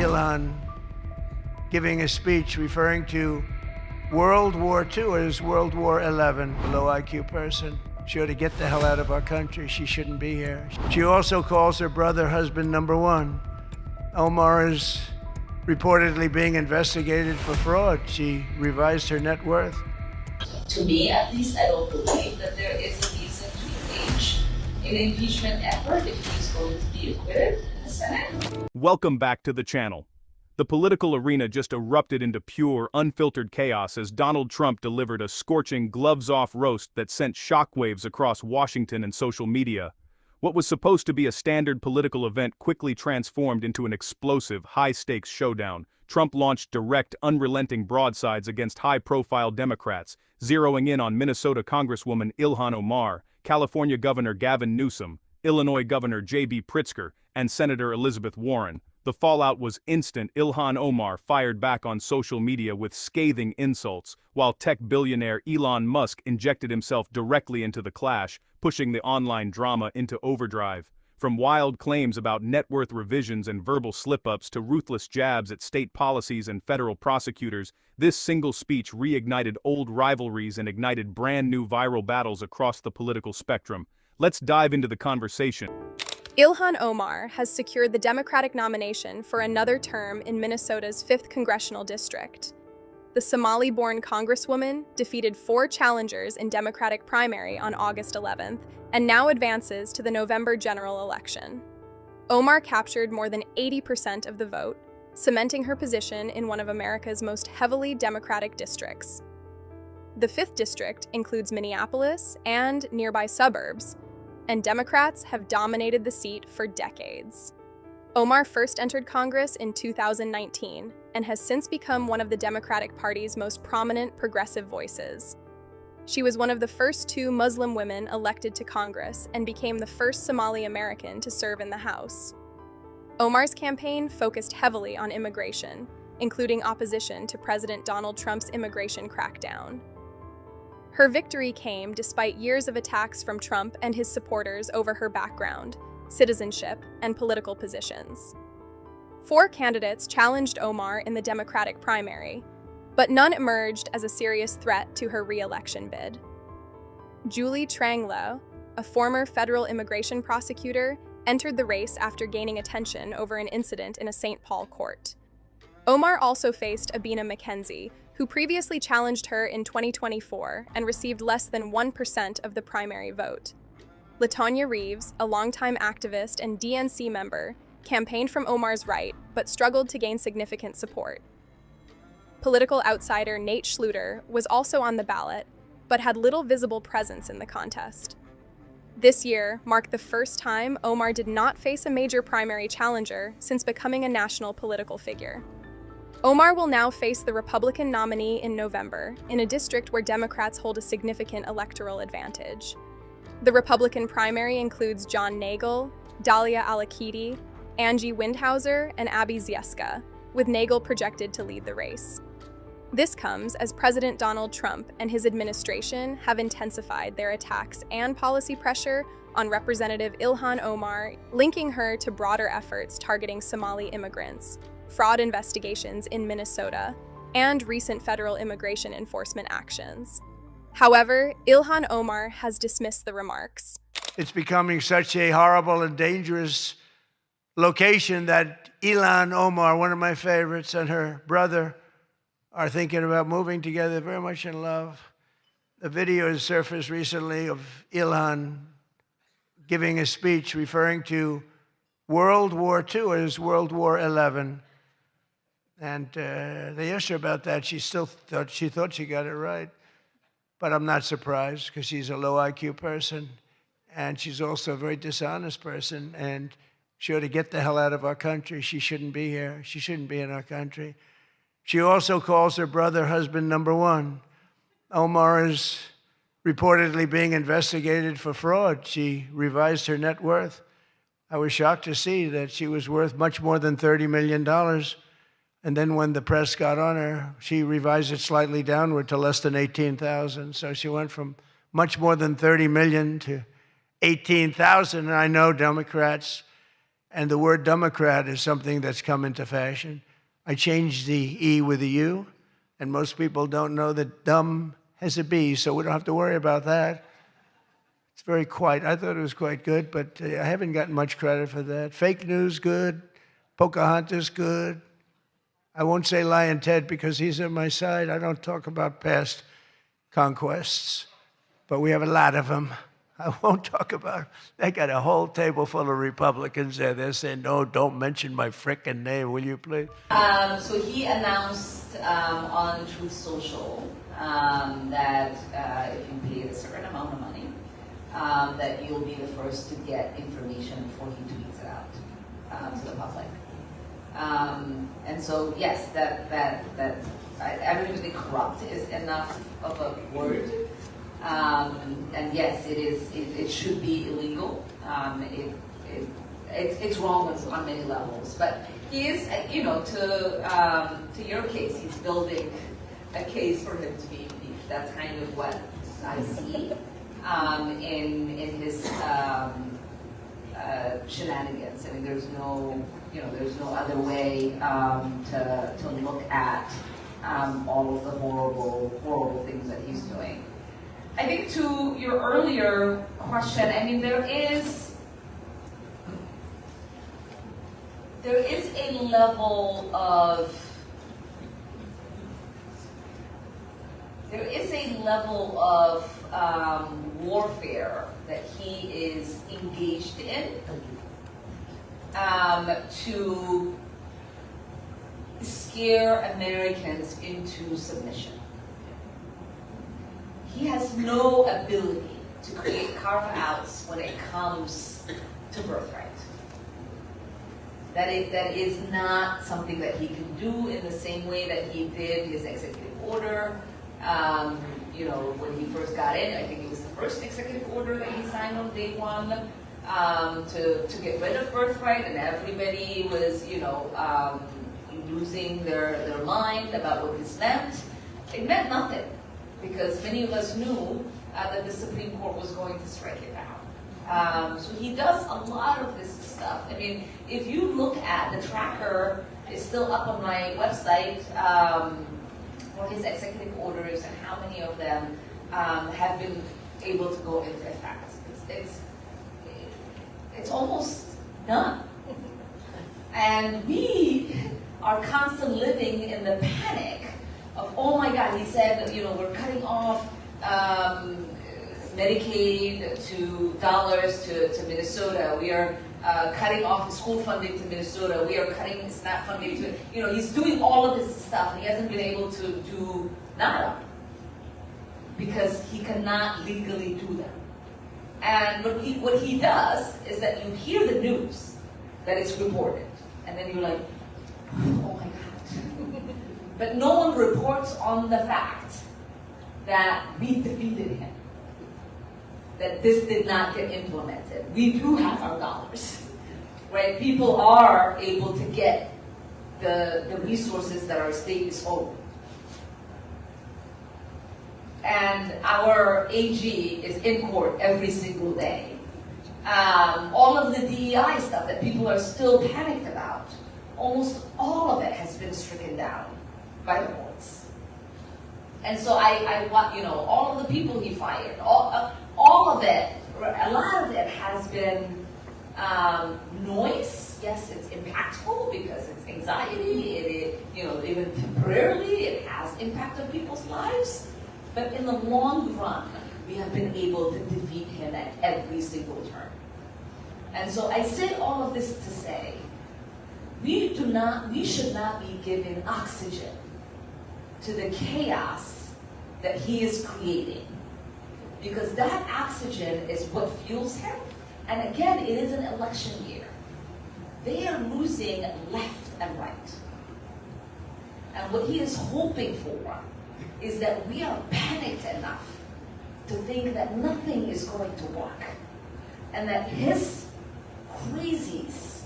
Ilhan giving a speech referring to World War II as World War XI, a low IQ person. She ought to get the hell out of our country. She shouldn't be here. She also calls her brother husband number one. Omar is reportedly being investigated for fraud. She revised her net worth. To me, at least, I don't believe that there is a reason to engage in an impeachment effort if he's going to be acquitted in the Senate. Welcome back to the channel. The political arena just erupted into pure, unfiltered chaos as Donald Trump delivered a scorching, gloves-off roast that sent shockwaves across Washington and social media. What was supposed to be a standard political event quickly transformed into an explosive, high-stakes showdown. Trump launched direct, unrelenting broadsides against high-profile Democrats, zeroing in on Minnesota Congresswoman Ilhan Omar, California Governor Gavin Newsom, Illinois Governor J.B. Pritzker, and Senator Elizabeth Warren. The fallout was instant. Ilhan Omar fired back on social media with scathing insults, while tech billionaire Elon Musk injected himself directly into the clash, pushing the online drama into overdrive. From wild claims about net worth revisions and verbal slip-ups to ruthless jabs at state policies and federal prosecutors, this single speech reignited old rivalries and ignited brand new viral battles across the political spectrum. Let's dive into the conversation. Ilhan Omar has secured the Democratic nomination for another term in Minnesota's 5th congressional district. The Somali-born congresswoman defeated 4 challengers in Democratic primary on August 11th and now advances to the November general election. Omar captured more than 80% of the vote, cementing her position in one of America's most heavily Democratic districts. The 5th district includes Minneapolis and nearby suburbs, and Democrats have dominated the seat for decades. Omar first entered Congress in 2019 and has since become one of the Democratic Party's most prominent progressive voices. She was one of the first 2 Muslim women elected to Congress and became the first Somali American to serve in the House. Omar's campaign focused heavily on immigration, including opposition to President Donald Trump's immigration crackdown. Her victory came despite years of attacks from Trump and his supporters over her background, citizenship, and political positions. 4 candidates challenged Omar in the Democratic primary, but none emerged as a serious threat to her re-election bid. Julie Trang-Lo, a former federal immigration prosecutor, entered the race after gaining attention over an incident in a St. Paul court. Omar also faced Abina McKenzie, who previously challenged her in 2024 and received less than 1% of the primary vote. LaTonya Reeves, a longtime activist and DNC member, campaigned from Omar's right but struggled to gain significant support. Political outsider Nate Schluter was also on the ballot, but had little visible presence in the contest. This year marked the first time Omar did not face a major primary challenger since becoming a national political figure. Omar will now face the Republican nominee in November, in a district where Democrats hold a significant electoral advantage. The Republican primary includes John Nagel, Dalia Alakidi, Angie Windhauser, and Abby Zieska, with Nagel projected to lead the race. This comes as President Donald Trump and his administration have intensified their attacks and policy pressure on Representative Ilhan Omar, linking her to broader efforts targeting Somali immigrants, fraud investigations in Minnesota, and recent federal immigration enforcement actions. However, Ilhan Omar has dismissed the remarks. It's becoming such a horrible and dangerous location that Ilhan Omar, one of my favorites, and her brother are thinking about moving together, very much in love. The video has surfaced recently of Ilhan giving a speech referring to World War II as World War XI. And they asked her about that. She thought she got it right. But I'm not surprised, because she's a low IQ person, and she's also a very dishonest person, and she ought to get the hell out of our country. She shouldn't be here. She shouldn't be in our country. She also calls her brother husband number one. Omar is reportedly being investigated for fraud. She revised her net worth. I was shocked to see that she was worth much more than $30 million. And then when the press got on her, she revised it slightly downward to less than 18,000. So she went from much more than 30 million to 18,000. And I know Democrats And the word Democrat is something that's come into fashion. I changed the E with a U, and most people don't know that dumb has a B, so we don't have to worry about that. It's very quiet. I thought it was quite good, but I haven't gotten much credit for that. Fake news, good. Pocahontas, good. I won't say Lion Ted because he's on my side. I don't talk about past conquests, but we have a lot of them. I won't talk about it. They got a whole table full of Republicans there. They're saying, no, don't mention my frickin' name, will you please? So he announced on Truth Social that if you pay a certain amount of money, that you'll be the first to get information before he tweets it out to the public. And so, yes, that I don't even think corrupt is enough of a word. And yes, it should be illegal. It's wrong on many levels. But he is, to your case, he's building a case for him to be impeached. That's kind of what I see in his shenanigans. I mean, there's no other way to look at all of the horrible things that he's doing. I think to your earlier question, I mean, there is a level of warfare that he is engaged in to scare Americans into submission. He has no ability to create carve-outs when it comes to birthright. That is not something that he can do in the same way that he did his executive order. When he first got in, I think it was the first executive order that he signed on day one to get rid of birthright, and everybody was, losing their mind about what this meant. It meant nothing, because many of us knew that the Supreme Court was going to strike it down. So he does a lot of this stuff. I mean, if you look at the tracker, it's still up on my website for his executive orders and how many of them have been able to go into effect. It's almost done. And we are constantly living in the panic of, oh my God, he said, we're cutting off Medicaid dollars to Minnesota. We are cutting off the school funding to Minnesota. We are cutting SNAP funding to, he's doing all of this stuff. And he hasn't been able to do nada because he cannot legally do them. And what he does is that you hear the news that it's reported, and then you're like, oh my God. But no one reports on the fact that we defeated him, that this did not get implemented. We do have our dollars, right? People are able to get the resources that our state is owed. And our AG is in court every single day. All of the DEI stuff that people are still panicked about, almost all of it has been stricken down by the courts. And so I want, all of the people he fired, all of it, a lot of it has been noise. Yes, it's impactful because it's anxiety. Even temporarily, it has impact on people's lives. But in the long run, we have been able to defeat him at every single turn. And so I say all of this to say, we should not be giving oxygen to the chaos that he is creating. Because that oxygen is what fuels him. And again, it is an election year. They are losing left and right. And what he is hoping for is that we are panicked enough to think that nothing is going to work. And that his crazies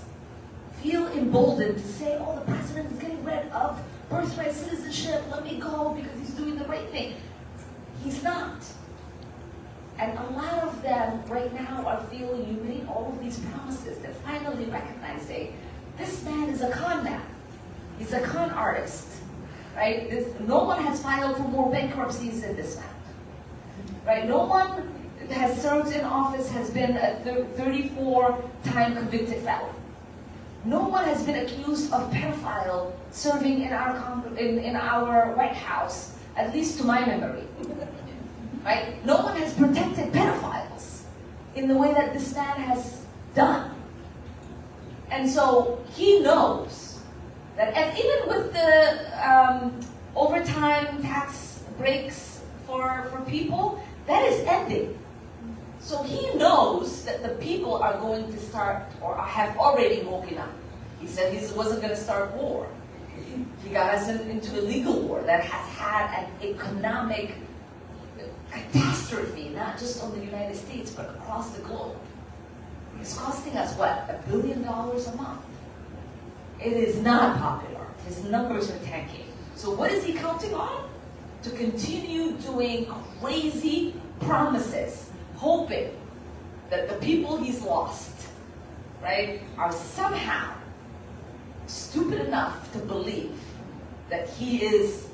feel emboldened to say, oh, the president is getting rid of birthright citizenship, let me go because he's doing the right thing. He's not. And a lot of them right now are feeling you made all of these promises. They're finally recognizing this man is a con man. He's a con artist, right? No one has filed for more bankruptcies than this man, right? No one has served in office has been a 34-time convicted felon. No one has been accused of pedophile serving in our White House, at least to my memory. Right? No one has protected pedophiles in the way that this man has done. And so he knows that, and even with the overtime tax breaks for people, that is ending. So he knows that the people are going to start, or have already woken up. He said he wasn't going to start war. He got us into a legal war that has had an economic catastrophe, not just on the United States, but across the globe. It's costing us, what, $1 billion a month? It is not popular. His numbers are tanking. So what is he counting on? To continue doing crazy promises, hoping that the people he's lost, right, are somehow stupid enough to believe that he is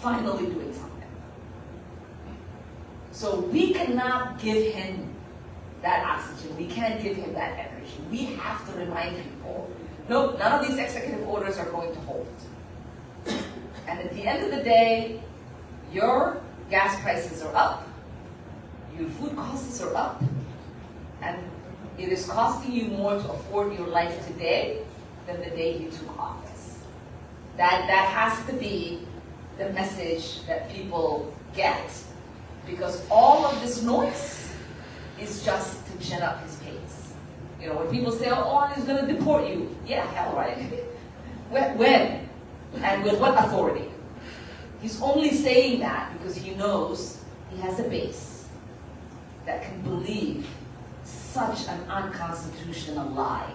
finally doing something. So we cannot give him that oxygen. We can't give him that energy. We have to remind people, no, none of these executive orders are going to hold. And at the end of the day, your gas prices are up, your food costs are up, and it is costing you more to afford your life today than the day you took office. That has to be the message that people get, because all of this noise is just to chin up his pace. You know, when people say, oh, he's going to deport you. Yeah, hell right. When? And with what authority? He's only saying that because he knows he has a base that can believe such an unconstitutional lie.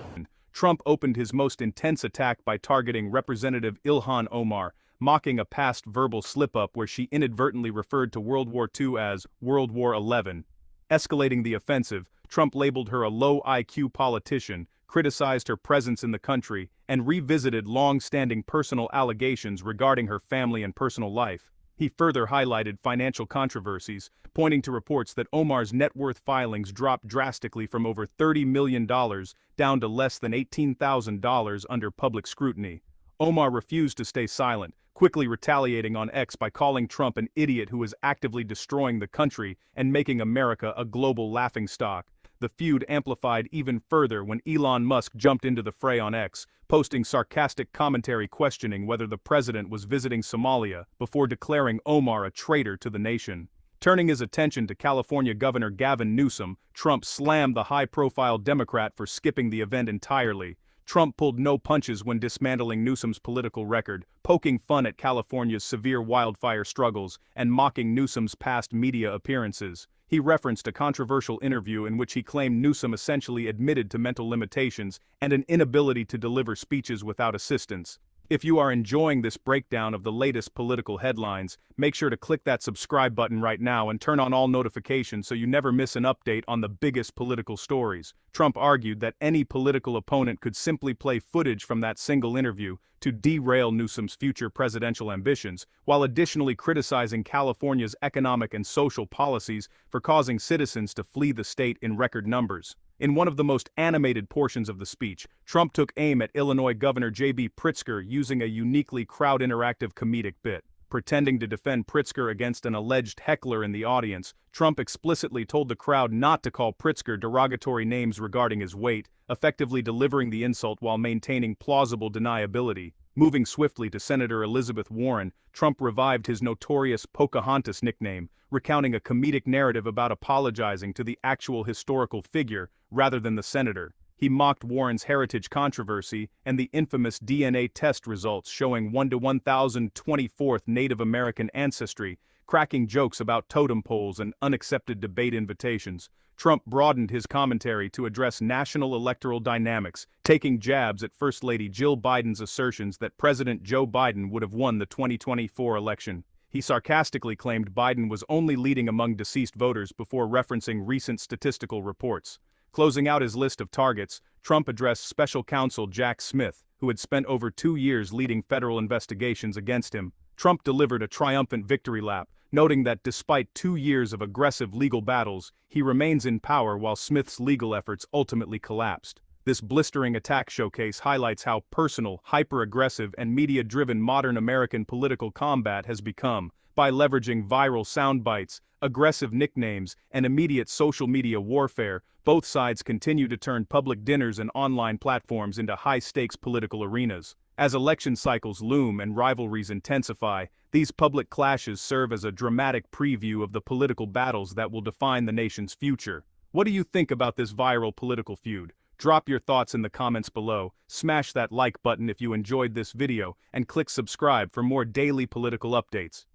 Trump opened his most intense attack by targeting Representative Ilhan Omar, mocking a past verbal slip-up where she inadvertently referred to World War II as World War XI. Escalating the offensive, Trump labeled her a low-IQ politician, criticized her presence in the country, and revisited long-standing personal allegations regarding her family and personal life. He further highlighted financial controversies, pointing to reports that Omar's net worth filings dropped drastically from over $30 million down to less than $18,000 under public scrutiny. Omar refused to stay silent, quickly retaliating on X by calling Trump an idiot who is actively destroying the country and making America a global laughingstock. The feud amplified even further when Elon Musk jumped into the fray on X, posting sarcastic commentary questioning whether the president was visiting Somalia before declaring Omar a traitor to the nation. Turning his attention to California Governor Gavin Newsom, Trump slammed the high-profile Democrat for skipping the event entirely. Trump pulled no punches when dismantling Newsom's political record, poking fun at California's severe wildfire struggles and mocking Newsom's past media appearances. He referenced a controversial interview in which he claimed Newsom essentially admitted to mental limitations and an inability to deliver speeches without assistance. If you are enjoying this breakdown of the latest political headlines, make sure to click that subscribe button right now and turn on all notifications so you never miss an update on the biggest political stories. Trump argued that any political opponent could simply play footage from that single interview to derail Newsom's future presidential ambitions, while additionally criticizing California's economic and social policies for causing citizens to flee the state in record numbers. In one of the most animated portions of the speech, Trump took aim at Illinois Governor J.B. Pritzker using a uniquely crowd-interactive comedic bit. Pretending to defend Pritzker against an alleged heckler in the audience, Trump explicitly told the crowd not to call Pritzker derogatory names regarding his weight, effectively delivering the insult while maintaining plausible deniability. Moving swiftly to Senator Elizabeth Warren, Trump revived his notorious Pocahontas nickname, recounting a comedic narrative about apologizing to the actual historical figure rather than the senator. He mocked Warren's heritage controversy and the infamous DNA test results showing 1 to 1,024th Native American ancestry, cracking jokes about totem poles and unaccepted debate invitations. Trump broadened his commentary to address national electoral dynamics, taking jabs at First Lady Jill Biden's assertions that President Joe Biden would have won the 2024 election. He sarcastically claimed Biden was only leading among deceased voters before referencing recent statistical reports. Closing out his list of targets, Trump addressed Special Counsel Jack Smith, who had spent over 2 years leading federal investigations against him. Trump delivered a triumphant victory lap, noting that despite 2 years of aggressive legal battles, he remains in power while Smith's legal efforts ultimately collapsed. This blistering attack showcase highlights how personal, hyper-aggressive, and media-driven modern American political combat has become. By leveraging viral sound bites, aggressive nicknames, and immediate social media warfare, both sides continue to turn public dinners and online platforms into high-stakes political arenas. As election cycles loom and rivalries intensify, these public clashes serve as a dramatic preview of the political battles that will define the nation's future. What do you think about this viral political feud? Drop your thoughts in the comments below, smash that like button if you enjoyed this video, and click subscribe for more daily political updates.